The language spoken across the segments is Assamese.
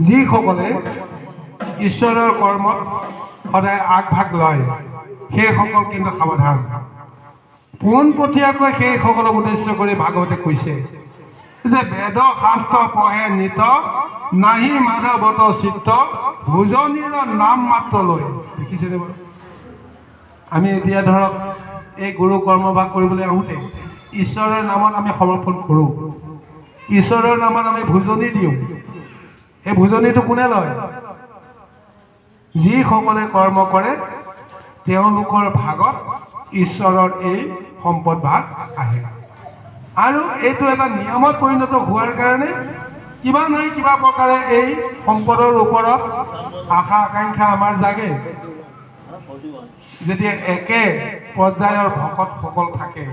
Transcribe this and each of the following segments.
যিসকলে ঈশ্বৰৰ কৰ্মত সদায় আগভাগ লয় সেইসকল কিন্তু সাৱধান। পোনপটীয়াকৈ সেইসকলক উদ্দেশ্য কৰি ভাগৱতে কৈছে যে বেদ শাস্ত্ৰ পঢ়ে নিত নাহি মাধৱত চিত্ত ভোজনীৰ নাম মাত্ৰ লৈ। দেখিছেনে বাৰু? আমি এতিয়া ধৰক এই গুৰু কৰ্মভাগ কৰিবলৈ আহোঁতে ঈশ্বৰৰ নামত আমি সমৰ্পণ কৰোঁ, ঈশ্বৰৰ নামত আমি ভোজনী দিওঁ। এই ভোজনীটো কোনে লয়? যিসকলে কৰ্ম কৰে তেওঁলোকৰ ভাগত ঈশ্বৰৰ এই সম্পদ ভাগ আহে। আৰু এইটো এটা নিয়মত পৰিণত হোৱাৰ কাৰণে কিবা নহয় কিবা প্ৰকাৰে এই সম্পদৰ ওপৰত আশা আকাংক্ষা আমাৰ জাগে। যেতিয়া একে পৰ্যায়ৰ ভকতসকল থাকে,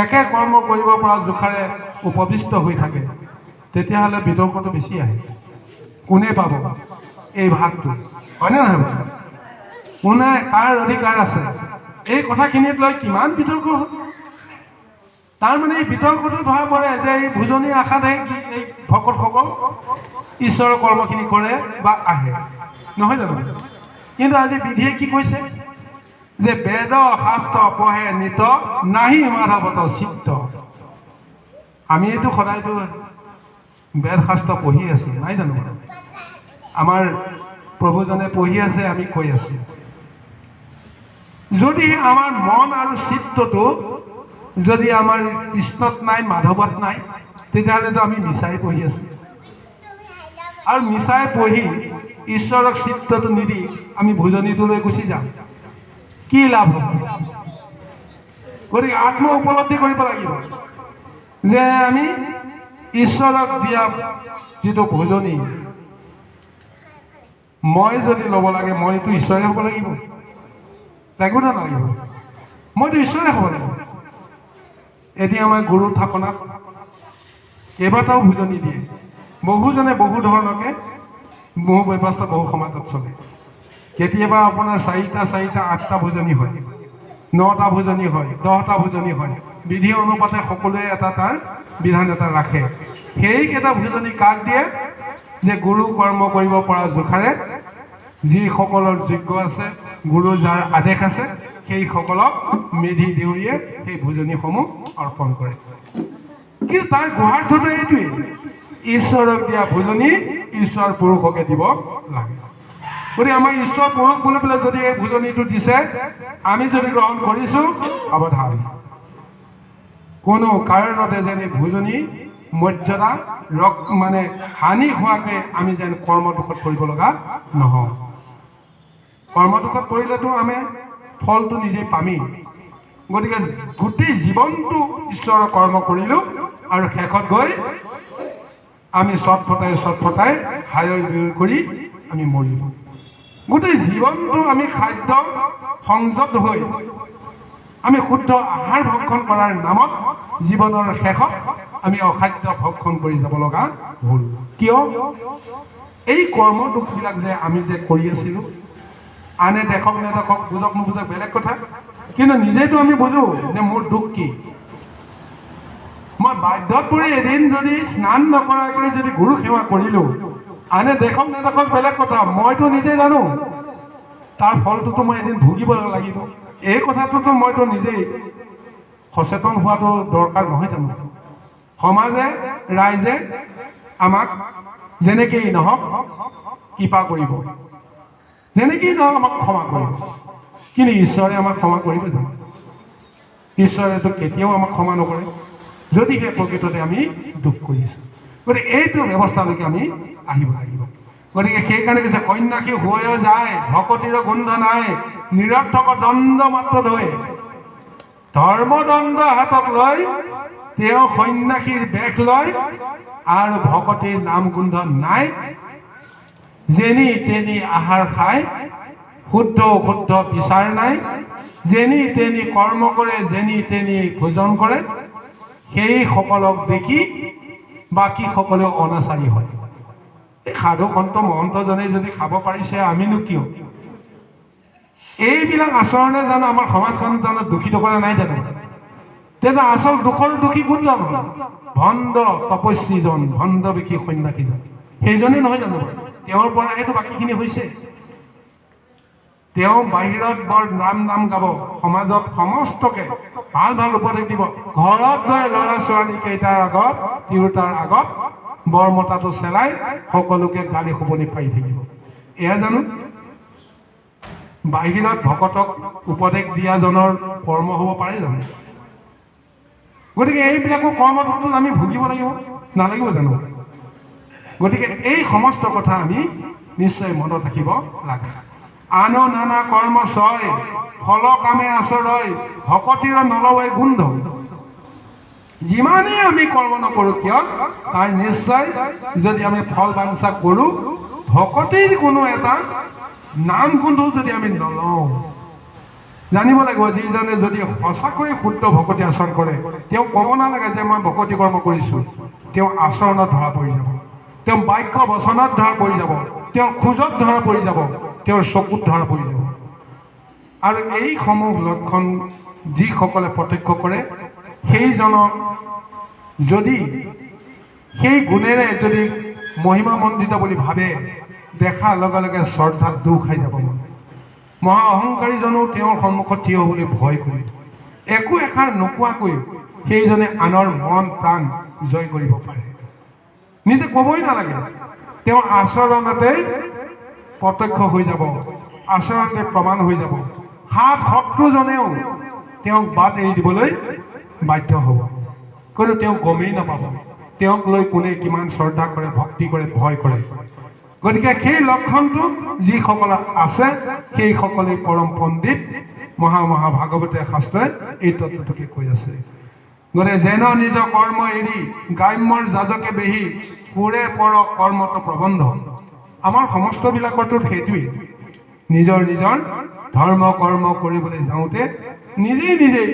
একে কৰ্ম কৰিব পৰা জোখাৰে উপবিষ্ট হৈ থাকে, তেতিয়াহ'লে বিতৰ্কটো বেছি আহে। কোনে পাব এই ভাগটো, হয়নে নহয়? কোনে কাৰ অধিকাৰ আছে, এই কথাখিনিত লৈ কিমান বিতৰ্ক হয়। তাৰমানে এই বিতৰ্কটো ধৰা পৰে যে এই ভোজনীৰ আশাতহে কি এই ভকতসকল ঈশ্বৰৰ কৰ্মখিনি কৰে বা আহে, নহয় জানো? কিন্তু আজি বিধিয়ে কি কৈছে যে বেদ শাস্ত্ৰ পঢ়ে নিত নাহি মাধৱত চিত্ত। আমি এইটো সদায়তো বেদ শাস্ত্ৰ পঢ়ি আছো, নাই জানো? আমাৰ প্ৰভুজনে পঢ়ি আছে, আমি কৈ আছো। যদি আমাৰ মন আৰু চিত্তটো যদি আমাৰ কৃষ্ণত নাই, মাধৱত নাই, তেতিয়াহ'লেতো আমি মিছাই পঢ়ি আছো। আৰু মিছাই পঢ়ি ঈশ্বৰক চিত্তটো নিদি আমি ভোজনীটোলৈ গুচি যাম, কি লাভ হ'ব? গতিকে আত্ম উপলব্ধি কৰিব লাগিব যে আমি ঈশ্বৰক দিয়া যিটো ভোজনী, মই যদি ল'ব লাগে মইতো ঈশ্বৰে হ'ব লাগিব, লাগিব নে নালাগিব? মইতো ঈশ্বৰে হ'ব লাগিব। এতিয়া আমাৰ গুৰু থাপনাত কেইবাটাও ভোজনী দিয়ে, বহুজনে বহু ধৰণকে বহু ব্যৱস্থা বহু সমাজত চলে। কেতিয়াবা আপোনাৰ 4টা 8টা ভোজনী হয়, 9টা ভোজনী হয়, 10টা ভোজনী হয়। বিধি অনুপাতে সকলোৱে এটা তাৰ বিধান এটা ৰাখে। সেইকেইটা ভোজনী কাক দিয়ে? যে গুৰু কৰ্ম কৰিব পৰা জোখাৰে যিসকলৰ যোগ্য আছে, গুৰু যাৰ আদেশ আছে, সেইসকলক মেধি দেউৰীয়ে সেই ভোজনীসমূহ অৰ্পণ কৰে। কিন্তু তাৰ গুহাৰ্থটো এইটোৱেই, ঈশ্বৰক দিয়া ভোজনী ঈশ্বৰ পুৰুষকে দিব লাগে। গতিকে আমাৰ ঈশ্বৰ পুৰুষ বুলি পেলাই যদি এই ভোজনীটো দিছে, আমি যদি গ্ৰহণ কৰিছো, সাৱধান। কোনো কাৰণতে যেন এই ভোজনী মৰ্যাদা মানে হানি হোৱাকৈ আমি যেন কৰ্মদোষত পৰিব লগা নহয়। কৰ্মদোষত পৰিলেতো আমি ফলটো নিজেই পামেই। গতিকে গোটেই জীৱনটো ঈশ্বৰৰ কৰ্ম কৰিলোঁ আৰু শেষত গৈ আমি চটফটাই হায়ৈ বিয়ৈ কৰি আমি মৰিলোঁ। গোটেই জীৱনটো আমি খাদ্য সংযত হৈ আমি শুদ্ধ আহাৰ ভক্ষণ কৰাৰ নামত জীৱনৰ শেষত আমি অখাদ্য ভক্ষণ কৰি যাব লগা হ'ল। কিয়? এই কৰ্ম দুখবিলাক যে আমি যে কৰি আছিলোঁ, আনে দেখক নেদেখক, বুজক নুবুজক বেলেগ কথা, কিন্তু নিজেতো আমি বুজো যে মোৰ দুখ কি। মই বাধ্যত পৰি এদিন যদি স্নান নকৰাকৈ যদি গুৰু সেৱা কৰিলোঁ, আনে দেখক নেদেখক বেলেগ কথা, মইতো নিজে জানো তাৰ ফলটোতো মই এদিন ভুগিব লাগিব। এই কথাটোতো মইতো নিজেই সচেতন হোৱাটো দৰকাৰ নহয় জানো? সমাজে ৰাইজে আমাক যেনেকেই নহওক কৃপা কৰিব, যেনেকেই নহওক আমাক ক্ষমা কৰিব, কিন্তু ঈশ্বৰে আমাক ক্ষমা কৰিব জানো? ঈশ্বৰেতো কেতিয়াও আমাক ক্ষমা নকৰে, যদিহে প্ৰকৃততে আমি দুখ কৰিছোঁ। গতিকে এইটো ব্যৱস্থালৈকে আমি আহিব লাগিব। গতিকে সেইকাৰণে কৈছে সন্ন্যাসী হৈ যায় ভকতিৰ গোন্ধ নাই, নিৰৰ্থক দণ্ড মাত্ৰ ধৰে। ধৰ্মদণ্ড হাতত লৈ তেওঁ সন্ন্যাসীৰ বেশ লয় আৰু ভকতিৰ নাম গোন্ধ নাই। যেনি তেনি আহাৰ খায়, শুদ্ধ অশুদ্ধ বিচাৰ নাই, যেনি তেনি কৰ্ম কৰে, যেনি তেনি ভোজন কৰে, সেইসকলক দেখি বাকীসকলেও অনাচাৰী হয়। এই সাধু সন্ত মহন্তজনে যদি খাব পাৰিছে, আমিনো কিয়? এইবিলাক আচৰণে জানো আমাৰ সমাজখন জানো দূষিত কৰা নাই জানো? তেতিয়া আচল দুখৰ দোষী কোনজন? ভণ্ড তপস্বীজন, ভণ্ড বিকি সন্ন্যাসীজন। সেইজনে নহয় জানো? তেওঁৰ পৰাহেতো বাকীখিনি হৈছে। তেওঁ বাহিৰত বৰ নাম গাব, সমাজত সমস্তকে ভাল ভাল উপদেশ দিব, ঘৰত গৈ ল'ৰা ছোৱালীকেইটাৰ আগত তিৰোতাৰ আগত বৰমতাটো চেলাই সকলোকে গালি শুবনি পাৰি থাকিব। এয়া জানো বাহিৰত ভকতক উপদেশ দিয়াজনৰ কৰ্ম হ'ব পাৰে জানো? গতিকে এইবিলাকো কৰ্মটোত আমি ভুগিব লাগিব নালাগিব জানো? গতিকে এই সমস্ত কথা আমি নিশ্চয় মনত ৰাখিব লাগে। আনো নানা কৰ্ম ছয়, ফল কামে আচৰয়, ভকতিৰ নলয় গোন্ধ। যিমানেই আমি কৰ্ম নকৰোঁ কিয়, তাৰ নিশ্চয় যদি আমি ফল বাঞ্ছা কৰোঁ, ভকতিৰ কোনো এটা নাম গোন্ধও যদি আমি নলওঁ, জানিব লাগিব যিজনে যদি সঁচাকৈ শুদ্ধ ভকতি আচৰণ কৰে, তেওঁ ক'ব নালাগে যে মই ভকতি কৰ্ম কৰিছোঁ। তেওঁ আচৰণত ধৰা পৰি যাব, তেওঁ বাক্য বচনত ধৰা পৰি যাব, তেওঁ খোজত ধৰা পৰি যাব, তেওঁৰ চকুত ধৰা পৰি যাব। আৰু এইসমূহ লক্ষণ যিসকলে প্ৰত্যক্ষ কৰে, সেইজনক যদি সেই গুণেৰে যদি মহিমামণ্ডিত বুলি ভাবে, দেখাৰ লগে লগে শ্ৰদ্ধাত দুখ খাই যাব মন। মহা অহংকাৰীজনো তেওঁৰ সন্মুখত থিয় হ'বলৈ ভয় কৰে। একো এষাৰ নোকোৱাকৈ সেইজনে আনৰ মন প্ৰাণ জয় কৰিব পাৰে। নিজে ক'বই নালাগে, তেওঁৰ আচৰণতেই প্ৰত্যক্ষ হৈ যাব, আচৰণতে প্ৰমাণ হৈ যাব। সাত শত্ৰুজনেও তেওঁক বাট এৰি দিবলৈ বাধ্য হ'ব, কিন্তু তেওঁ গমেই নাপাব তেওঁক লৈ কোনে কিমান শ্ৰদ্ধা কৰে, ভক্তি কৰে, ভয় কৰে। গতিকে সেই লক্ষণটো যিসকলৰ আছে সেইসকলেই পৰম পণ্ডিত। মহা ভাগৱতে শাস্ত্ৰই এই তত্ত্বটোকে কৈ আছে। গতিকে যেন নিজ কৰ্ম এৰি গ্ৰাম্যৰ যাজকে বেহি, পুৰে পৰ কৰ্মত প্ৰবন্ধ। আমাৰ সমস্তবিলাকতো সেইটোৱেই, নিজৰ ধৰ্ম কৰ্ম কৰিবলৈ যাওঁতে নিজেই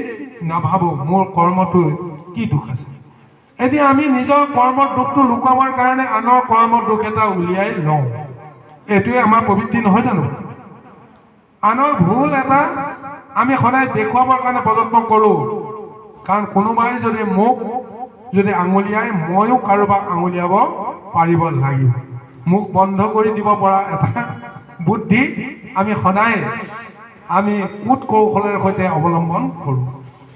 নাভাবোঁ মোৰ কৰ্মটো কি দুখ আছে। এতিয়া আমি নিজৰ কৰ্মৰ দুখটো লুকুৱাবৰ কাৰণে আনৰ কৰ্মৰ দুখ এটা উলিয়াই লওঁ, এইটোৱে আমাৰ প্ৰবৃত্তি নহয় জানো? আনৰ ভুল এটা আমি সদায় দেখুৱাবৰ কাৰণে প্ৰযত্ন কৰোঁ, কাৰণ কোনোবাই যদি মোক যদি আঙুলিয়াই, ময়ো কাৰোবাক আঙুলিয়াব পাৰিব লাগিব। মুখ বন্ধ কৰি দিব পৰা এটা বুদ্ধি আমি সদায় আমি কুট কৌশলৰ সৈতে অৱলম্বন কৰোঁ।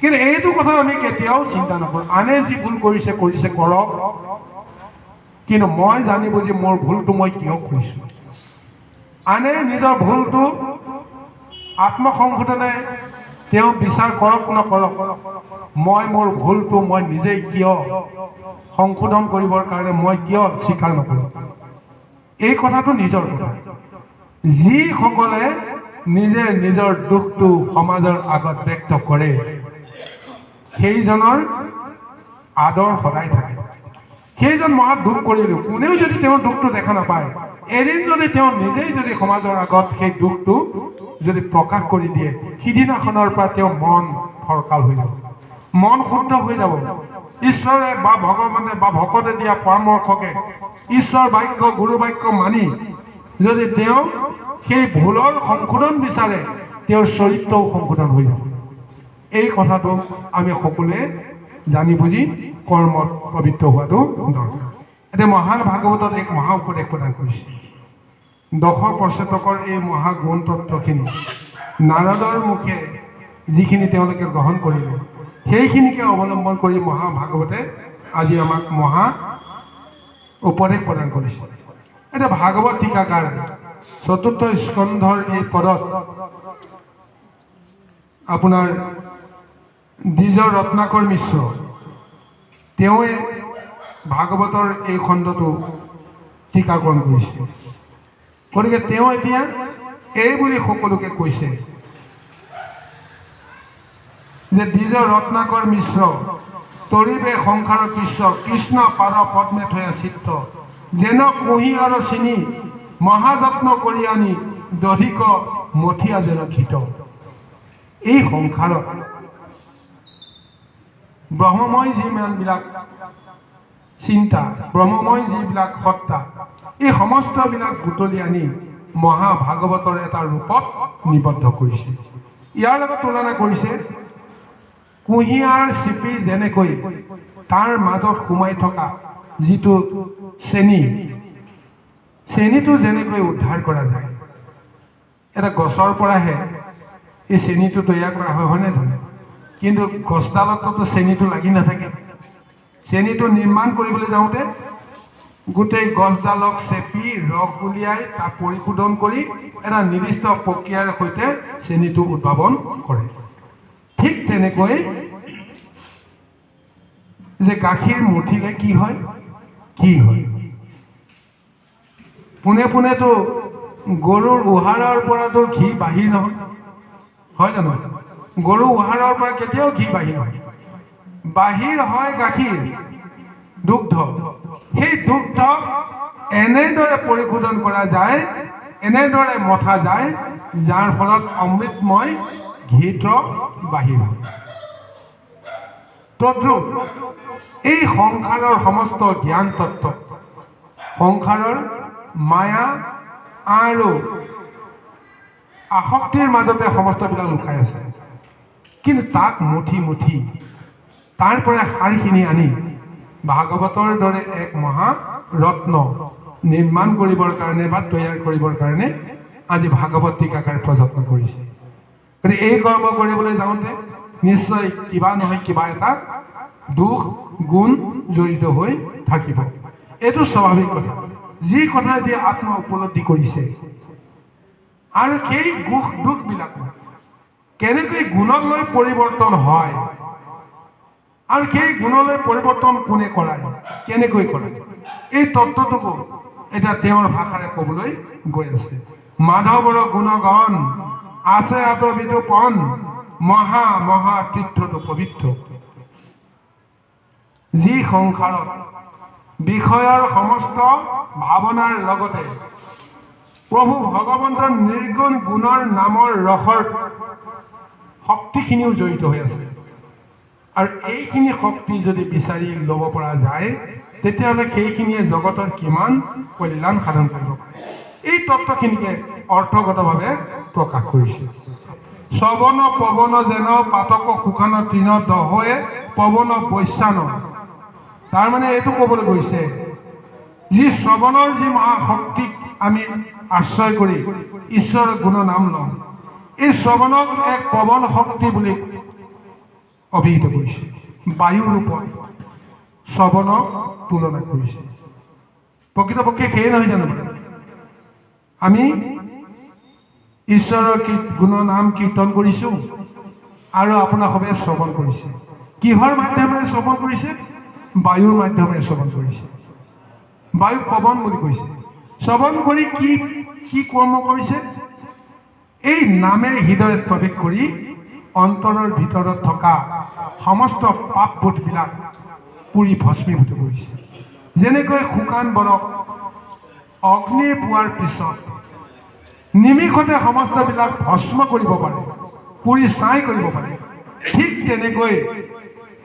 কিন্তু এইটো কথা আমি কেতিয়াও চিন্তা নকৰোঁ। আনে যি ভুল কৰিছে কৰক, কিন্তু মই জানি বুজি মোৰ ভুলটো মই কিয় কৰিছোঁ। আনে নিজৰ ভুলটো আত্মসংশোধনে তেওঁ বিচাৰ কৰক নকৰক, মই মোৰ ভুলটো মই নিজেই কিয় সংশোধন কৰিবৰ কাৰণে মই কিয় স্বীকাৰ নকৰোঁ। এই কথাটো নিজৰ কথা। যিসকলে নিজে নিজৰ দুখটো সমাজৰ আগত ব্যক্ত কৰে, সেইজনৰ আদৰ সদায় থাকে। সেইজন মহা দুখ কৰিলেও কোনেও যদি তেওঁৰ দুখটো দেখা নাপায়, এদিন যদি তেওঁ নিজেই যদি সমাজৰ আগত সেই দুখটো যদি প্ৰকাশ কৰি দিয়ে, সিদিনাখনৰ পৰা তেওঁৰ মন ফৰকাল হৈ যাব, মন শুদ্ধ হৈ যাব। ঈশ্বৰে বা ভগৱানে বা ভকতে দিয়া পৰামৰ্শকে ঈশ্বৰ বাক্য গুৰু বাক্য মানি যদি তেওঁ সেই ভুলৰ সংশোধন বিচাৰে, তেওঁৰ চৰিত্ৰও সংশোধন হৈ যাব। এই কথাটো আমি সকলোৱে জানি বুজি কৰ্মত পবিত্ৰ হোৱাটো দৰকাৰ। এতিয়া মহান ভাগৱতত এক মহা উপদেশ প্ৰদান কৰিছে। দশৰ প্ৰচেতকৰ এই মহা গুণ তত্ত্বখিনি নাৰদৰ মুখে যিখিনি তেওঁলোকে গ্ৰহণ কৰিলে, সেইখিনিকে অৱলম্বন কৰি মহা ভাগৱতে আজি আমাক মহা উপদেশ প্ৰদান কৰিছে। এতিয়া ভাগৱত টীকাকাৰ চতুৰ্থ স্কন্ধৰ এই পদত আপোনাৰ দ্বিজ ৰত্নাকৰ মিশ্ৰ তেওঁৱে ভাগৱতৰ এই খণ্ডটো টীকাকৰণ কৰিছে। গতিকে তেওঁ এতিয়া এই বুলি সকলোকে কৈছে যে দ্বিজ ৰত্নাকৰ মিশ্ৰ তৰিবে সংসাৰ কৃষ্ণ পাৰ পদ্মে থয়া চিত্ত, যেন কুঁহি আৰু চিনি মহাযত্ন কৰি আনি দধিক মঠিয়া যেন খিত। এই সংসাৰত ব্ৰহ্মময় যিমানবিলাক চিন্তা, ব্ৰহ্মময় যিবিলাক সত্তা, এই সমস্তবিলাক বুটলি আনি মহাভাগৱতৰ এটা ৰূপত নিবদ্ধ কৰিছে। ইয়াৰ লগত তুলনা কৰিছে কুঁহিয়াৰ চিপি যেনেকৈ তাৰ মাজত সোমাই থকা যিটো চেনি, চেনিটো যেনেকৈ উদ্ধাৰ কৰা যায়, এটা গছৰ পৰাহে এই চেনিটো তৈয়াৰ কৰা হয়, হয়নে জানো? কিন্তু গছডালততো চেনিটো লাগি নাথাকে। চেনিটো নিৰ্মাণ কৰিবলৈ যাওঁতে গোটেই গছডালক চেপি ৰস উলিয়াই তাক পৰিশোধন কৰি এটা নিৰ্দিষ্ট প্ৰক্ৰিয়াৰ সৈতে চেনিটো উদ্ভাৱন কৰে। ঠিক তেনেকৈ যে গাখীৰ মঠিলে কি হয়, পোনে পোনেতো গৰুৰ উহাৰৰ পৰাতো ঘি বাহিৰ নহয়, হয় জানো? গৰু উহাৰৰ পৰা কেতিয়াও ঘি বাহিৰ নহয়, বাহিৰ হয় গাখীৰ, দুগ্ধ। সেই দুগ্ধ এনেদৰে পৰিশোধন কৰা যায়, এনেদৰে মথা যায়, যাৰ ফলত অমৃতময় ঘিটো বাহিৰ হয়। তদ্ৰুপ এই সংসাৰৰ সমস্ত জ্ঞান তত্ত্ব, সংসাৰৰ মায়া আৰু আসক্তিৰ মাজতে সমস্তবিলাক লুকাই আছে। কিন্তু তাক মুঠি মুঠি তাৰ পৰা সাৰখিনি আনি ভাগৱতৰ দৰে এক মহাৰত্ন নিৰ্মাণ কৰিবৰ কাৰণে বা তৈয়াৰ কৰিবৰ কাৰণে আজি ভাগৱত টীকাকাৰ প্ৰযত্ন কৰিছে। গতিকে এই কৰ্ম কৰিবলৈ যাওঁতে নিশ্চয় কিবা নহয় কিবা এটা দুখ গুণ জড়িত হৈ থাকিব। এইটো স্বাভাৱিক কথা। যি কথা যে আত্মা উপলব্ধি কৰিছে আৰু সেই দুখবিলাক কেনেকৈ গুণলৈ পৰিৱৰ্তন হয় আৰু সেই গুণলৈ পৰিৱৰ্তন কোনে কৰায়, কেনেকৈ কৰায়, এই তত্ত্বটোকো এতিয়া তেওঁৰ ভাষাৰে ক'বলৈ গৈ আছে। মাধৱৰ গুণগণ আছে আতবিতোপন, মহা মহা তীৰ্থটো পবিত্ৰ। যি সংসাৰত বিষয়ৰ সমস্ত ভাৱনাৰ লগতে প্ৰভু ভগৱন্তৰ নিৰ্গুণ গুণৰ নামৰ ৰসৰ শক্তিখিনিও জড়িত হৈ আছে। আৰু এইখিনি শক্তি যদি বিচাৰি ল'ব পৰা যায়, তেতিয়াহ'লে সেইখিনিয়ে জগতৰ কিমান কল্যাণ সাধন কৰিব পাৰে। এই তত্ত্বখিনিকে অৰ্থগতভাৱে প্ৰকাশ কৰিছে। শ্ৰৱণ পৱন যেন পাতক শুকান তৃণ দহয়ে পৱন বৈশ্যান। তাৰমানে এইটো ক'বলৈ গৈছে, যি শ্ৰৱণৰ যি মহাশক্তিক আমি আশ্ৰয় কৰি ঈশ্বৰৰ গুণ নাম লওঁ, এই শ্ৰৱণক এক পৱন শক্তি বুলি অভিহিত কৰিছে। বায়ুৰ ৰূপত শ্ৰৱণক তুলনা কৰিছে। প্ৰকৃতপক্ষে সেয়ে নহয় জানো? আমি ঈশ্বৰৰ গুণ নাম কীৰ্তন কৰিছোঁ আৰু আপোনাৰ সবে শ্ৰৱণ কৰিছে। কিহৰ মাধ্যমেৰে শ্ৰৱণ কৰিছে? বায়ুৰ মাধ্যমেৰে শ্ৰৱণ কৰিছে। বায়ুক পৱন বুলি কৈছে। শ্ৰৱণ কৰি কি কৰ্ম কৰিছে? এই নামে হৃদয়ত প্ৰৱেশ কৰি অন্তৰৰ ভিতৰত থকা সমস্ত পাপবোধবিলাক পুৰি ভস্মীভূত কৰিছে। যেনেকৈ শুকান বনক অগ্নি পোৱাৰ পিছত নিমিষতে সমস্তবিলাক ভস্ম কৰিব পাৰে, পুৰি ছাই কৰিব পাৰে, ঠিক তেনেকৈ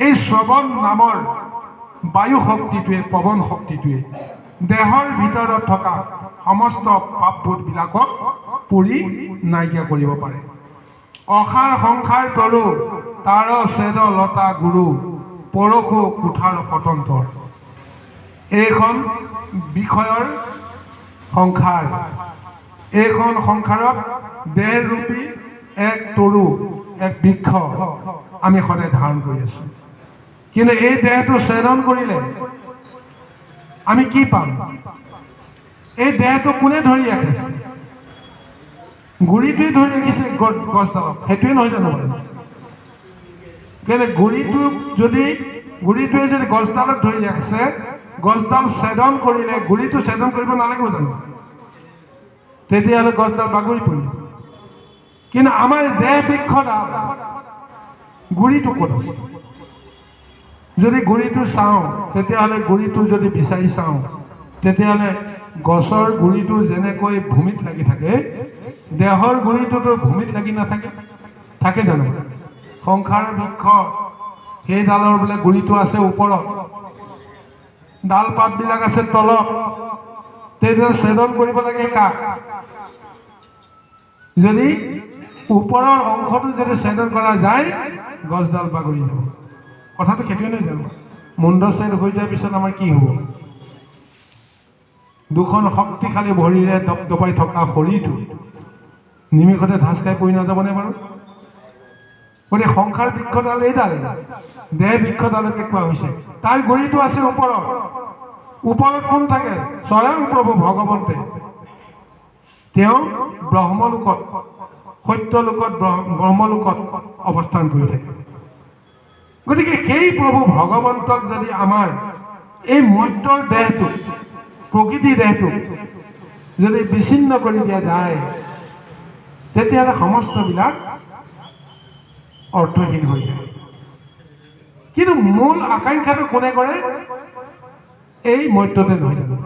এই শ্ৰৱণ নামৰ বায়ু শক্তিটোৱে, পৱন শক্তিটোৱে দেহৰ ভিতৰত থকা সমস্ত পাপবোধবিলাকক পুৰি নাইকিয়া কৰিব পাৰে। অসাৰ সংসাৰ তৰু তাৰ চেদ লতা গুৰু পৰশু কুঠাৰ পতন্তৰ। এইখন বিষয়ৰ সংসাৰ। এইখন সংসাৰত দেহৰূপী এক তৰু, এক বৃক্ষ আমি সদায় ধাৰণ কৰি আছো। কিন্তু এই দেহটো ছেদন কৰিলে আমি কি পাম? এই দেহটো কোনে ধৰি ৰাখিছে? গুৰিটোৱে ধৰি ৰাখিছে গছডালক, সেইটোৱে নহয় জানো? কিন্তু গুৰিটোৱে যদি গছডালক ধৰি ৰাখিছে, গছডাল ছেদন কৰিলে গুৰিটো ছেদন কৰিব নালাগিব জানো? তেতিয়াহ'লে গছডাল বাগৰি পৰিব। কিন্তু আমাৰ দেহ বৃক্ষডাল গুৰিটো ক'ত আছে? যদি গুৰিটো চাওঁ, তেতিয়াহ'লে গুৰিটো যদি বিচাৰি চাওঁ, তেতিয়াহ'লে গছৰ গুৰিটো যেনেকৈ ভূমিত লাগি থাকে, দেহৰ গুৰিটোতো ভূমিত লাগি নাথাকে, থাকে জানো? সংসাৰ বৃক্ষ সেইডালৰ বোলে গুৰিটো আছে ওপৰত, ডাল পাতবিলাক আছে তলত। তেতিয়া ছেদন কৰিব লাগে কাক? যদি ওপৰৰ অংশটো যদি ছেদন কৰা যায়, গছডাল বাগৰি যাব। কথাটো সেইটোৱে নহয় জানো? মুণ্ড ছেদ হৈ যোৱাৰ পিছত আমাৰ কি হ'ব? দুখন শক্তিশালী ভৰিৰে দপদপাই থকা শৰীৰটো নিমিষতে ধাচ খাই পৰি নাযাবনে বাৰু? গতিকে সংসাৰ বৃক্ষডাল এইডাল, দেহ বৃক্ষডালকে কোৱা হৈছে। তাৰ গুৰিটো আছে ওপৰত। ওপৰত কোন থাকে? স্বয়ং প্ৰভু ভগৱন্তে। তেওঁ ব্ৰহ্মলোকত, সত্যলোকত, ব্ৰহ্মলোকত অৱস্থান কৰি থাকে। গতিকে সেই প্ৰভু ভগৱন্তক যদি আমাৰ এই মৰ্ত্যৰ দেহটো, প্ৰকৃতি দেহটো যদি বিচ্ছিন্ন কৰি দিয়া যায়, তেতিয়াহ'লে সমস্তবিলাক অৰ্থহীন হৈ যায়। কিন্তু মূল আকাংক্ষাটো কোনে কৰে? এই মৰ্ত্যতে নহয় জানো?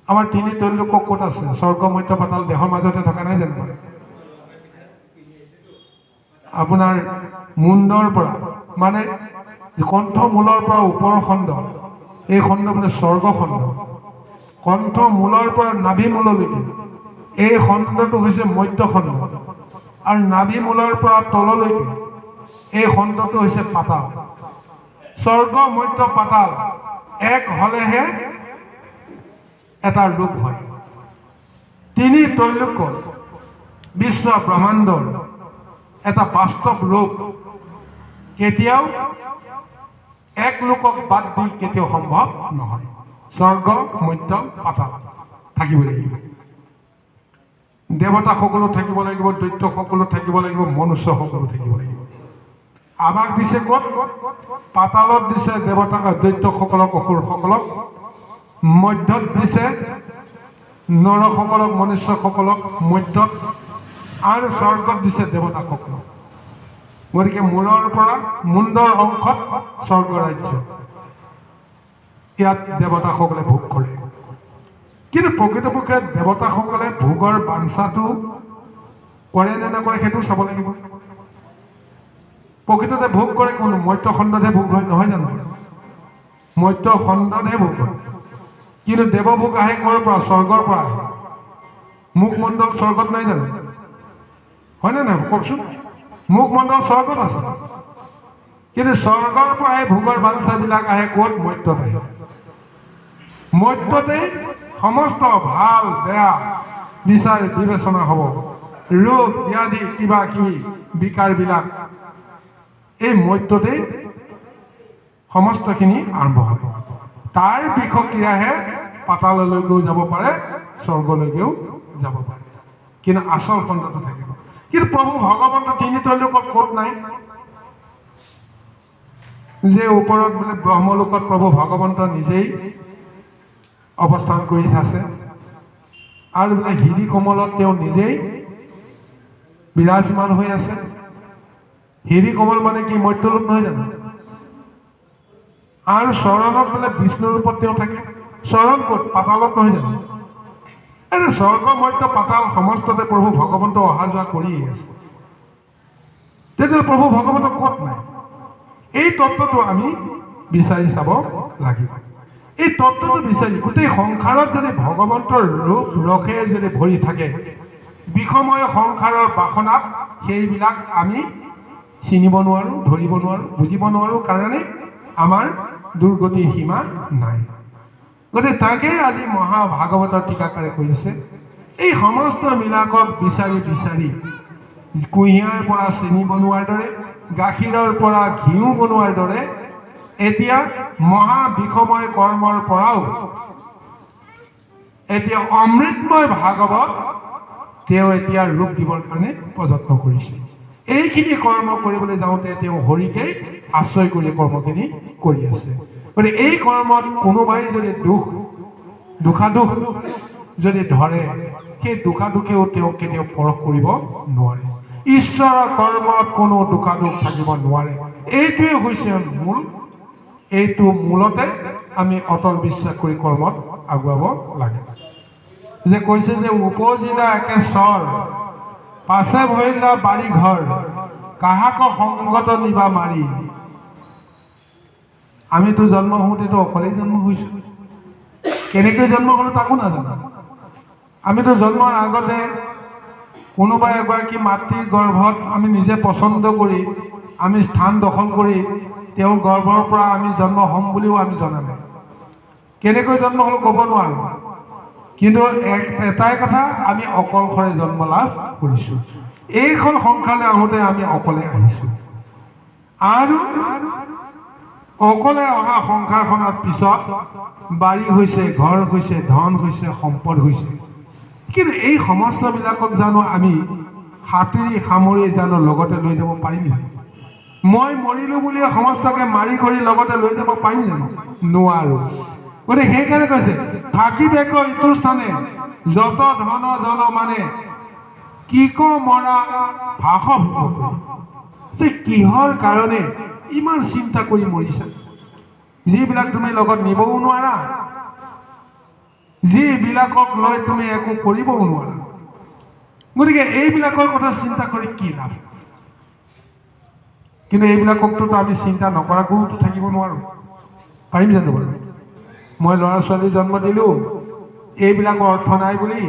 আমাৰ তিনি তৈলোক ক'ত আছে? স্বৰ্গ, মৰ্ত্য, পাতাল দেহৰ মাজতে থকা নাই জানো? আপোনাৰ মুণ্ডৰ পৰা, মানে কণ্ঠ মূলৰ পৰা ওপৰ খণ্ড, এই খণ্ড বোলে স্বৰ্গ খণ্ড। কণ্ঠ মূলৰ পৰা নাভি মূললৈকে এই খণ্ডটো হৈছে মধ্য খণ্ড, আৰু নাভি মূলৰ পৰা তললৈকে এই খণ্ডটো হৈছে পাতাল। স্বৰ্গ, মধ্য, পাতাল এক হ'লেহে এটা ৰূপ হয়। তিনি তৈলোক বিশ্ব ব্ৰহ্মাণ্ডৰ এটা বাস্তৱ ৰূপ কেতিয়াও এক লোকক বাদ দি কেতিয়াও সম্ভৱ নহয়। স্বৰ্গ, মধ্য, পাতাল থাকিব লাগিব। দেৱতা সকলো থাকিব লাগিব, দৈত্য সকলো থাকিব লাগিব, মনুষ্য সকলো থাকিব লাগিব। আমাক দিছে ক'ত? পাতালত দিছে দেৱতা, দৈত্যসকলক, অসুৰসকলক। মধ্যত দিছে নৰসকলক, মনুষ্যসকলক মধ্যত, আৰু স্বৰ্গত দিছে দেৱতাসকলক। গতিকে মূৰৰ পৰা মুণ্ডৰ অংশত স্বৰ্গ ৰাজ্য, ইয়াত দেৱতাসকলে ভোগ কৰে। কিন্তু প্ৰকৃতপক্ষে দেৱতাসকলে ভোগৰ বাঞ্ছাটো কৰে নে নকৰে সেইটো চাব লাগিব। প্ৰকৃততে ভোগ কৰে কোনো মৰ্ত্য খণ্ডতহে ভোগ হয়, নহয় জানো? মৰ্ত্য খণ্ডতহে ভোগ হয়। কিন্তু দেৱভোগ আহে ক'ৰ পৰা? স্বৰ্গৰ পৰা আহে। মুখমণ্ডল স্বৰ্গত নাই জানো? হয়নে নহয় কওকচোন? মুখমণ্ডল স্বৰ্গত আছে, কিন্তু স্বৰ্গৰ পৰাই ভোগৰ বাঞ্ছাবিলাক আহে ক'ত? মৰ্ত্যত আহে। মৰ্ত্যতে সমস্ত ভাল বেয়া বিচাৰ বিবেচনা হ'ব। ৰোগ ব্যাধি কিবা কিবি বিকাৰবিলাক এই মৰ্ত্যতেই সমস্তখিনি আৰম্ভ হয়। তাৰ বিষক্ৰিয়াহে পাতাললৈকেও যাব পাৰে, স্বৰ্গলৈকেও যাব পাৰে, কিন্তু আচল খণ্ডটো থাকিব। কিন্তু প্ৰভু ভগৱন্ত তিনি তৈলোকত ক'ত নাই? যে ওপৰত বোলে ব্ৰহ্মলোকত প্ৰভু ভগৱন্ত নিজেই অৱস্থান কৰি আছে, আৰু বোলে হিৰি কমলত তেওঁ নিজেই বিৰাজমান হৈ আছে। হিৰি কমল মানে কি? মৰ্ত্যলোক নহয় জানো? আৰু চৰণত বোলে বিষ্ণু ৰূপত তেওঁ থাকে। চৰণ ক'ত? পাতালত নহয় জানো? এই স্বৰ্গ, মৰ্ত্য, পাতাল সমস্ততে প্ৰভু ভগৱন্ত অহা যোৱা কৰিয়ে আছে। তেতিয়া প্ৰভু ভগৱন্ত ক'ত নাই? এই তত্ত্বটো আমি বিচাৰি চাব লাগিব। এই তত্ত্বটো বিচাৰি গোটেই সংসাৰত যদি ভগৱন্তৰ ৰূপ ৰসে যদি ভৰি থাকে, বিষময় সংসাৰৰ বাসনাত সেইবিলাক আমি চিনিব নোৱাৰোঁ, ধৰিব নোৱাৰোঁ, বুজিব নোৱাৰোঁ, কাৰণে আমাৰ দুৰ্গতিৰ সীমা নাই। গতিকে তাকেই আজি মহাভাগৱতৰ টীকাকাৰে কৈছে, এই সমস্ত বিলাকক বিচাৰি বিচাৰি কুঁহিয়াৰ পৰা চেনি বনোৱাৰ দৰে, গাখীৰৰ পৰা ঘিউ বনোৱাৰ দৰে, এতিয়া মহাবিষময় কৰ্মৰ পৰাও এতিয়া অমৃতময় ভাগৱত তেওঁ এতিয়া ৰূপ দিবৰ কাৰণে প্ৰযত্ন কৰিছে। এইখিনি কৰ্ম কৰিবলৈ যাওঁতে তেওঁ হৰিকেই আশ্ৰয় কৰি কৰ্মখিনি কৰি আছে। গতিকে এই কৰ্মত কোনোবাই যদি দুখাদুখ যদি ধৰে, সেই দুখাদুখেও তেওঁ কেতিয়াও পৰখ কৰিব নোৱাৰে। ঈশ্বৰৰ কৰ্মত কোনো দুখাদুখ থাকিব নোৱাৰে। এইটোৱে হৈছে মূল। এইটো মূলতে আমি অটল বিশ্বাস কৰি কৰ্মত আগুৱাব লাগে। যে কৈছে যে উপজিলা একে চৰ, পাছে ভৰিলা বাৰী ঘৰ, কাহাক সংগত নিবা মাৰি। আমিতো জন্ম হওঁতেতো অকলেই জন্ম হৈছোঁ। কেনেকৈ জন্ম হ'লো তাকো নাজানো। আমিতো জন্মৰ আগতে কোনোবা এগৰাকী মাতৃৰ গৰ্ভত আমি নিজে পচন্দ কৰি আমি স্থান দখল কৰি তেওঁৰ গৰ্ভৰ পৰা আমি জন্ম হ'ম বুলিও আমি জনা নাই। কেনেকৈ জন্ম হ'লো ক'ব নোৱাৰোঁ। কিন্তু এটাই কথা, আমি অকলশৰে জন্ম লাভ কৰিছোঁ। এইখন সংসাৰলৈ আহোঁতে আমি অকলে আহিছোঁ, আৰু অকলে অহা সংসাৰখনৰ পিছত বাৰী হৈছে, ঘৰ হৈছে, ধন হৈছে, সম্পদ হৈছে, কিন্তু এই সমস্তবিলাকক জানো আমি হাতেৰে সামৰি জানো লগতে লৈ যাব পাৰিম জানো? মই মৰিলোঁ বুলিয়ে সমস্তকে মাৰি কৰি লগতে লৈ যাব পাৰিম জানো? নোৱাৰোঁ। গতিকে সেইকাৰণে কৈছে, থাকিবেক ইটো স্থানে যত ধন জন মানে কিক মৰা ভাষ যে কিহৰ কাৰণে ইমান চিন্তা কৰি মৰিছা, যিবিলাক তুমি লগত নিবও নোৱাৰা, যিবিলাকক লৈ তুমি একো কৰিবও নোৱাৰা। গতিকে এইবিলাকৰ কথা চিন্তা কৰি কি লাভ? কিন্তু এইবিলাককতো আমি চিন্তা নকৰাকৈতো থাকিব নোৱাৰোঁ, পাৰিম জানো বাৰু? মই ল'ৰা ছোৱালী জন্ম দিলোঁ, এইবিলাকৰ অৰ্থ নাই বুলি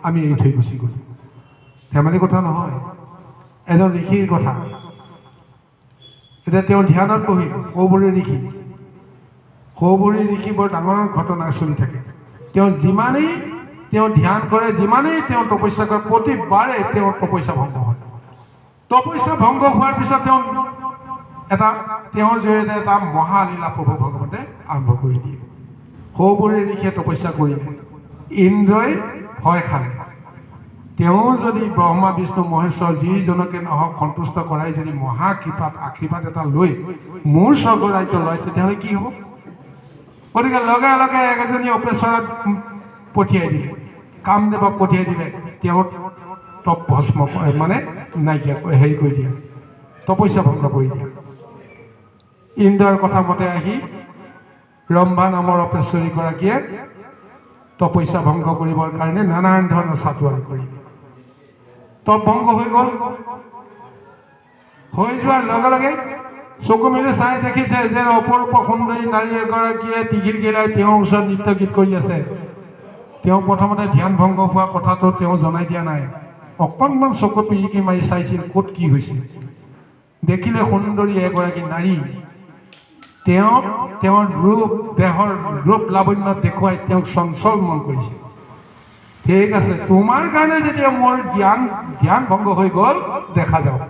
আমি এৰি থৈ গুচি গ'লোঁ। ধেমালি কথা নহয়, এজন ঋষিৰ কথা। এতিয়া তেওঁ ধ্যানত বহিল, সৌবৰী ঋষি বৰ ডাঙৰ ঘটনা চলি থাকে। তেওঁ যিমানেই তেওঁ ধ্যান কৰে, যিমানেই তেওঁ তপস্যা কৰে, প্ৰতিবাৰে তেওঁৰ তপস্যা ভংগ হয়। তপস্যা ভংগ হোৱাৰ পিছত তেওঁৰ জৰিয়তে এটা মহালীলা প্ৰভু ভগৱতে আৰম্ভ কৰি দিয়ে। সৌবৰী ঋষিয়ে তপস্যা কৰিলে, ইন্দ্ৰই ভয় খালে। তেওঁ যদি ব্ৰহ্মা বিষ্ণু মহেশ্বৰ যিজনকে নহওক সন্তুষ্ট কৰাই যদি আশীৰ্বাদ এটা লৈ মোৰ স্বৰ্গ ৰাজ্য লয়, তেতিয়াহ'লে কি হ'ব? গতিকে লগে লগে এজনী অপেশ্বৰক পঠিয়াই দিলে, কামদেৱক পঠিয়াই দিলে। তেওঁ তপ ভস্ম মানে নাইকিয়া হেৰি কৰি দিয়ে, তপস্যা ভংগ কৰি দিয়ে। ইন্দ্ৰৰ কথা মতে আহি ৰম্ভা নামৰ অপেশ্বৰীগৰাকীয়ে তপস্যা ভংগ কৰিবৰ কাৰণে নানান ধৰণৰ চাতুৱাৰি কৰিলে। তপ ভংগ হৈ গ'ল। হৈ যোৱাৰ লগে লগে চকু মেলি চাই দেখিছে যে অপৰূপ সুন্দৰী নাৰী এগৰাকীয়ে টিঘিল গিলাই তেওঁৰ ওচৰত নৃত্য গীত কৰি আছে। তেওঁ প্ৰথমতে ধ্যান ভংগ হোৱা কথাটো তেওঁ জনাই দিয়া নাই, অকণমান চকু পিৰিকি মাৰি চাইছিল ক'ত কি হৈছিল। দেখিলে সুন্দৰী এগৰাকী নাৰী, তেওঁৰ দেহৰ ৰূপ লাৱণ্য দেখুৱাই তেওঁক চঞ্চল মন কৰিছে। ঠিক আছে, তোমাৰ কাৰণে যেতিয়া মোৰ ধ্যান ভংগ হৈ গ'ল, দেখা যাওক।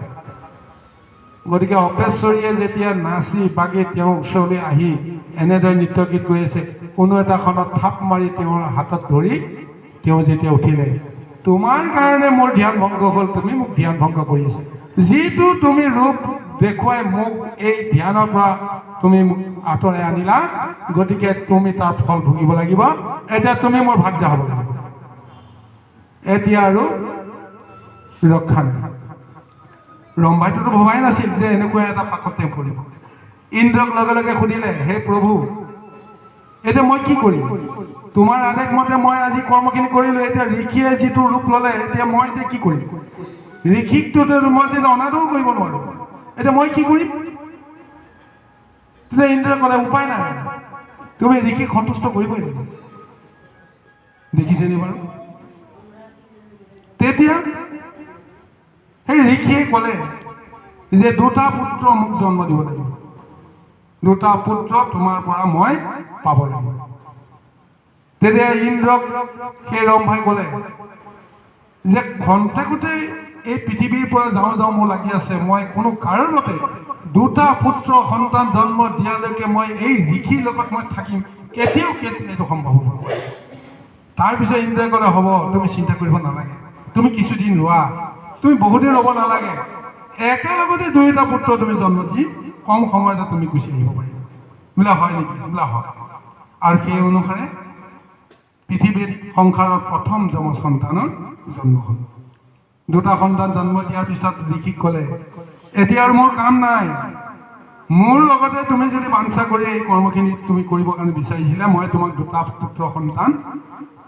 গতিকে অপেশ্বৰীয়ে যেতিয়া নাচি বাগি তেওঁৰ ওচৰলৈ আহি এনেদৰে নৃত্য গীত কৰি আছে, কোনো এটা খনত থাপ মাৰি তেওঁৰ হাতত ধৰি তেওঁ যেতিয়া উঠিলে, তোমাৰ কাৰণে মোৰ ধ্যান ভংগ হ'ল, তুমি মোক ধ্যান ভংগ কৰি আছা। যিটো তুমি ৰূপ দেখুৱাই মোক এই ধ্যানৰ পৰা তুমি মোক আঁতৰাই আনিলা, গতিকে তুমি তাৰ ফল ভুগিব লাগিব। এতিয়া তুমি মোৰ ভাৰ্যা হ'ব লাগিব, এতিয়া আৰু ৰক্ষা নাই। ৰম্ভাইটোতো ভবাই নাছিল যে এনেকুৱা এটা পাকত তেওঁ পৰিব। ইন্দ্ৰক লগে লগে সুধিলে, হে প্ৰভু, এতিয়া মই কি কৰিম? তোমাৰ আদেশ মতে মই আজি কৰ্মখিনি কৰিলোঁ, এতিয়া ঋষিয়ে যিটো ৰূপ ল'লে, এতিয়া মই এতিয়া কি কৰিম? ঋষিকটোতো মই তেতিয়া অনাদৰো কৰিব নোৱাৰোঁ, এতিয়া মই কি কৰিম? তেতিয়া ইন্দ্ৰই ক'লে, উপায় নাই, তুমি ঋষিক সন্তুষ্ট কৰিবই লাগিব। দেখিছেনে বাৰু? তেতিয়া সেই ঋষিয়ে ক'লে যে দুটা পুত্ৰ মোক জন্ম দিব লাগিব, দুটা পুত্ৰ তোমাৰ পৰা মই পাব লাগিব। তেতিয়া ইন্দ্ৰক সেই ৰম্ভাই ক'লে যে খন্তেকতে এই পৃথিৱীৰ পৰা যাওঁ মোৰ লাগি আছে, মই কোনো কাৰণতে দুটা পুত্ৰ সন্তান জন্ম দিয়ালৈকে মই এই ঋষিৰ লগত মই থাকিম, কেতিয়াও এইটো সম্ভৱ হ'ব। তাৰপিছত ইন্দ্ৰই ক'লে, হ'ব, তুমি চিন্তা কৰিব নালাগে, তুমি কিছুদিন ৰোৱা, তুমি বহুদিন ৰ'ব নালাগে, একেলগতে দুয়োটা পুত্ৰ তুমি জন্ম দি কম সময়তে তুমি গুচি আহিব পাৰিবা। বোলে হয় নেকি? বোলে হয়। আৰু সেই অনুসাৰে পৃথিৱীত সংসাৰৰ প্ৰথম যম সন্তানৰ জন্ম হ'ল। দুটা সন্তান জন্ম দিয়াৰ পিছত ঋষিক ক'লে, এতিয়া আৰু মোৰ কাম নাই, মোৰ লগতে তুমি যদি বাঞ্ছা কৰি এই কৰ্মখিনি তুমি কৰিবৰ কাৰণে বিচাৰিছিলা, মই তোমাক দুটা পুত্ৰ সন্তান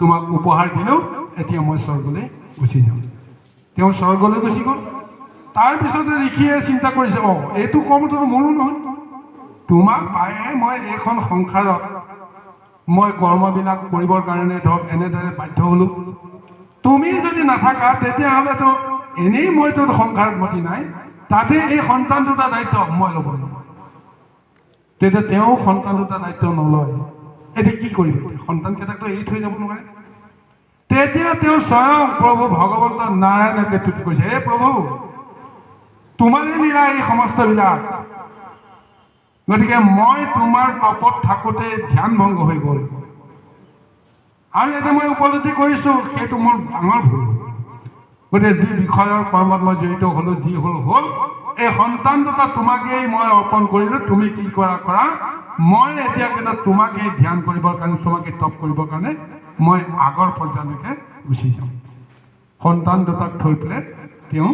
তোমাক উপহাৰ দিলোঁ, এতিয়া মই স্বৰ্গলৈ গুচি যাম। তেওঁ স্বৰ্গলৈ গুচি গ'ল। তাৰপিছতে ঋষিয়ে চিন্তা কৰিছে, এইটো কৰ্মটো মোৰো নহয়, তোমাক পায়ে মই এইখন সংসাৰত মই কৰ্মবিলাক কৰিবৰ কাৰণে ধৰক এনেদৰে বাধ্য হ'লোঁ। তুমি যদি নাথাকা তেতিয়াহ'লেতো এনেই মইতো সংসাৰত মতি নাই, তাতে এই সন্তান দুটা দায়িত্ব মই ল'ব লাগিব। তেতিয়া তেওঁ সন্তান দুটা দায়িত্ব নলয়, এতিয়া কি কৰিব? সন্তানকেইটাকতো এৰি থৈ যাব নোৱাৰে। তেতিয়া তেওঁ স্বয়ং প্ৰভু ভগৱন্ত নাৰায়ণকে তুতি কৈছে, হে প্ৰভু, তোমাৰে লীলা এই সমস্তবিলাক, গতিকে মই তোমাৰ তপত থাকোঁতে ধ্যান ভংগ হৈ গ'ল, আৰু এটা মই উপলব্ধি কৰিছোঁ সেইটো মোৰ ডাঙৰ ভুল। গতিকে যি বিষয়ৰ কৰ্মত মই জড়িত হ'লোঁ, যি হ'ল হ'ল, এই সন্তান দুটা তোমাকেই মই অৰ্পণ কৰিলোঁ, তুমি কি কৰা কৰা, মই এতিয়া কিন্তু তোমাকেই ধ্যান কৰিবৰ কাৰণে, তোমাকে তপ কৰিবৰ কাৰণে মই আগৰ পৰ্যায়লৈকে গুচি যাম। সন্তান দুটাক থৈ পেলাই তেওঁ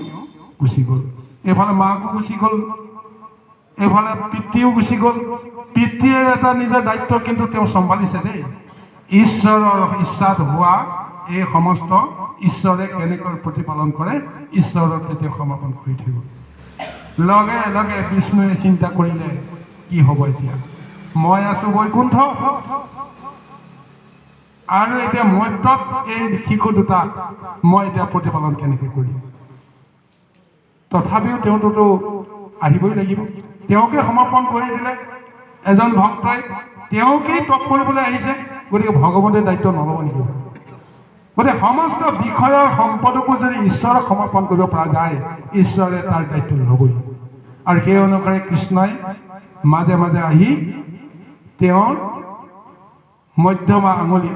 গুচি গ'ল। এইফালে মাকো গুচি গ'ল, এইফালে পিতৃও গুচি গ'ল। পিতৃয়ে এটা নিজৰ দায়িত্ব কিন্তু তেওঁ চম্ভালিছে দেই। ঈশ্বৰৰ ইচ্ছাত হোৱা এই সমস্ত ঈশ্বৰে কেনেকৈ প্ৰতিপালন কৰে, ঈশ্বৰৰ তেতিয়া সমৰ্পণ কৰি থৈ গ'ল। লগে লগে বিষ্ণুৱে চিন্তা কৰিলে, কি হ'ব এতিয়া, মই আছোঁ বৈকুণ্ঠ, আৰু এতিয়া মধ্যত এই শিশু দুটাক মই এতিয়া প্ৰতিপালন কেনেকৈ কৰিম। তথাপিও তেওঁতো আহিবই লাগিব, তেওঁকে সমৰ্পণ কৰি দিলে এজন ভক্তই, তেওঁকেই তপ কৰিবলৈ আহিছে, গতিকে ভগৱন্তে দায়িত্ব নল'ব নেকি? গতিকে সমস্ত বিষয়ৰ সম্পদকো যদি ঈশ্বৰক সমৰ্পণ কৰিব পৰা যায়, ঈশ্বৰে তাৰ দায়িত্ব ল'বই। আৰু সেই অনুসাৰে কৃষ্ণই মাজে মাজে আহি তেওঁৰ মধ্যমা আঙুলি,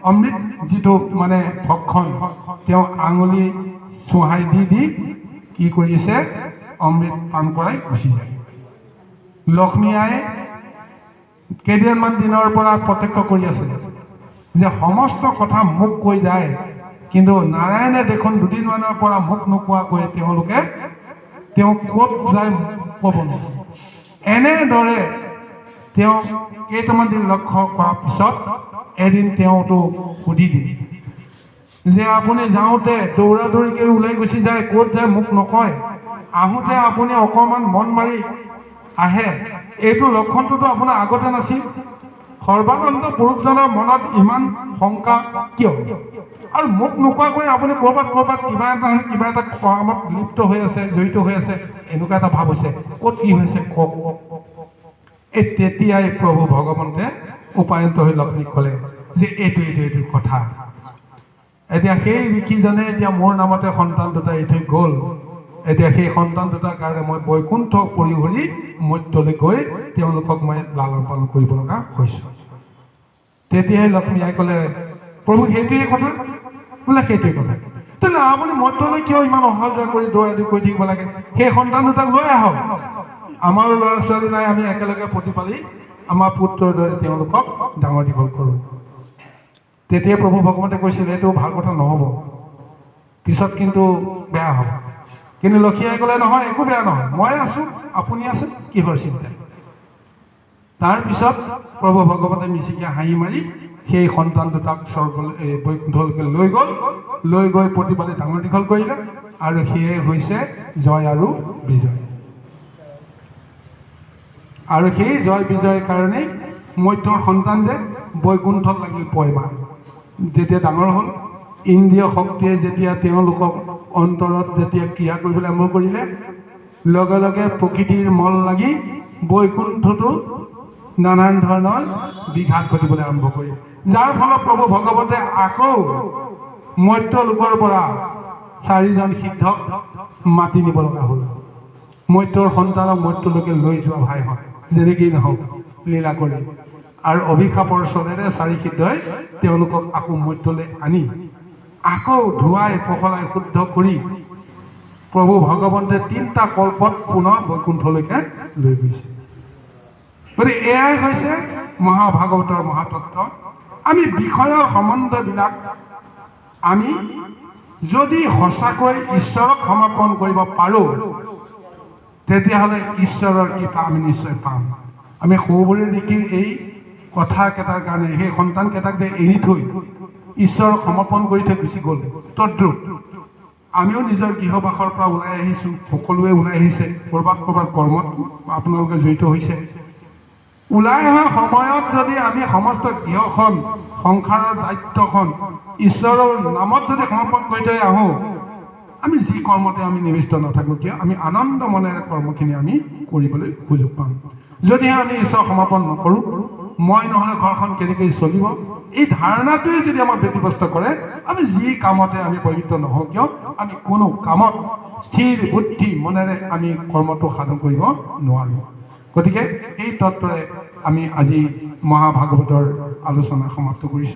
অমৃত যিটো মানে ভক্ষণ, তেওঁ আঙুলি চুহাই দি দি কি কৰিছে, অমৃত পান কৰাই গুচি যায়। লক্ষ্মী আই কেইদিনমান দিনৰ পৰা প্ৰত্যক্ষ কৰি আছে যে সমস্ত কথা মোক কৈ যায়, কিন্তু নাৰায়ণে দেখোন দুদিনমানৰ পৰা মোক নোকোৱাকৈ তেওঁ ক'ত যায় ক'ব নোৱাৰে। এনেদৰে তেওঁ কেইটামান দিন লক্ষ্য কৰাৰ পিছত এদিন তেওঁতো সুধি দিলে যে আপুনি যাওঁতে দৌৰা দৌৰিকৈ ওলাই গুচি যায়, ক'ত যায় মোক নকয়, আহোঁতে আপুনি অকণমান মন মাৰি আহে, এইটো লক্ষণটোতো আপোনাৰ আগতে নাছিল। সৰ্বানন্দ পুৰুষজনৰ মনত ইমান শংকা কিয়, আৰু মোক নোকোৱাকৈ আপুনি ক'ৰবাত কিবা এটা কামত লিপ্ত হৈ আছে, জড়িত হৈ আছে, এনেকুৱা এটা ভাৱ হৈছে, ক'ত কি হৈছে কওক। এই তেতিয়াই প্ৰভু ভগৱন্তে উপায়ন্ত হৈ লক্ষ্মীক ক'লে যে এইটো কথা। এতিয়া সেই ঋষিজনে এতিয়া মোৰ নামতে সন্তান দুটা এৰি থৈ গ'ল, এতিয়া সেই সন্তান দুটাৰ কাৰণে মই বৈকুণ্ঠ পৰিহৰি মধ্যলৈ গৈ তেওঁলোকক মই লালন পালন কৰিব লগা হৈছোঁ। তেতিয়াই লক্ষ্মী আই ক'লে, প্ৰভু সেইটোৱে কথা, বোলে সেইটোৱে কথা, তেতিয়াহ'লে আপুনি মধ্যলৈ কিয় ইমান অহা যোৱা কৰি দৌৰা দৌৰি কৰি থাকিব লাগে, সেই সন্তান দুটাক লৈ আহক, আমাৰো ল'ৰা ছোৱালী নাই, আমি একেলগে প্ৰতিপালি আমাৰ পুত্ৰৰ দৰে তেওঁলোকক ডাঙৰ দীঘল কৰোঁ। তেতিয়া প্ৰভু ভগৱন্তে কৈছিল, এইটো ভাল কথা নহ'ব, পিছত কিন্তু বেয়া হ'ব। কিন্তু লক্ষ্মী আই ক'লে, নহয় একো বেয়া নহয়, মই আছোঁ, আপুনি আছে, কিহৰ চিন্তা। তাৰপিছত প্ৰভু ভগৱন্তে মিচিকিয়া হাঁহি মাৰি সেই সন্তান দুটাক বৈকুণ্ঠলৈকে লৈ গৈ প্ৰতিপালি ডাঙৰ দীঘল কৰিলে, আৰু সেয়ে হৈছে জয় আৰু বিজয়। আৰু সেই জয় বিজয়ৰ কাৰণেই মধ্যৰ সন্তান যে বৈকুণ্ঠত লাগিল পয়মা। যেতিয়া ডাঙৰ হ'ল, ইন্দ্ৰিয় শক্তিয়ে যেতিয়া তেওঁলোকক অন্তৰত যেতিয়া ক্ৰিয়া কৰিবলৈ আৰম্ভ কৰিলে, লগে লগে প্ৰকৃতিৰ মল লাগি বৈকুণ্ঠটো নানান ধৰণৰ বিঘাত ঘটিবলৈ আৰম্ভ কৰিলে, যাৰ ফলত প্ৰভু ভগৱতে আকৌ মধ্য লোকৰ পৰা 4জন সিদ্ধক মাতি নিব লগা হ'ল। মধ্যৰ সন্তানক মধ্যলৈকে লৈ যোৱা ভাই হয়, যেনেকেই নহওক লীলা কৰি, আৰু অভিশাপৰ চলেৰে 4 সিদ্ধই তেওঁলোকক আকৌ মধ্যলৈ আনি আকৌ ধুৱাই পখলাই শুদ্ধ কৰি প্ৰভু ভগৱন্তে 3টা কল্পত পুনৰ বৈকুণ্ঠলৈকে লৈ গৈছে। গতিকে এয়াই হৈছে মহাভাগৱতৰ মহাতত্ত্ব। আমি বিষয়ৰ সম্বন্ধবিলাক আমি যদি সঁচাকৈ ঈশ্বৰক সমৰ্পণ কৰিব পাৰোঁ, তেতিয়াহ'লে ঈশ্বৰৰ কৃপা আমি নিশ্চয় পাম। আমি সৰুবোৰে ঋষিৰ এই কথাকেইটাৰ কাৰণে সেই সন্তানকেইটাক যে এৰি থৈ ঈশ্বৰক সমৰ্পণ কৰি থৈ গুচি গ'ল, তদ্ৰুপ আমিও নিজৰ গৃহবাসৰ পৰা ওলাই আহিছোঁ, সকলোৱে ওলাই আহিছে, ক'ৰবাত কৰ্মত আপোনালোকে জড়িত হৈছে। ওলাই অহা সময়ত যদি আমি সমস্ত গৃহখন, সংসাৰৰ দায়িত্বখন ঈশ্বৰৰ নামত যদি সমৰ্পণ কৰি থৈ আহোঁ, আমি যি কৰ্মতে আমি নিবিষ্ট নাথাকোঁ কিয়, আমি আনন্দ মনেৰে কৰ্মখিনি আমি কৰিবলৈ সুযোগ পাম। যদিহে আমি ঈশ্বৰ সমৰ্পণ নকৰোঁ, মই নহ'লে ঘৰখন কেনেকৈ চলিব, এই ধাৰণাটোৱে যদি আমাক ব্যতিব্যস্ত কৰে, আমি যি কামতে আমি পবিত্ৰ নহওঁ কিয়, আমি কোনো কামত স্থিৰ বুদ্ধি মনেৰে আমি কৰ্মটো সাধন কৰিব নোৱাৰোঁ। গতিকে এই তত্ত্বৰে আমি আজি মহাভাগৱতৰ আলোচনা সমাপ্ত কৰিছোঁ।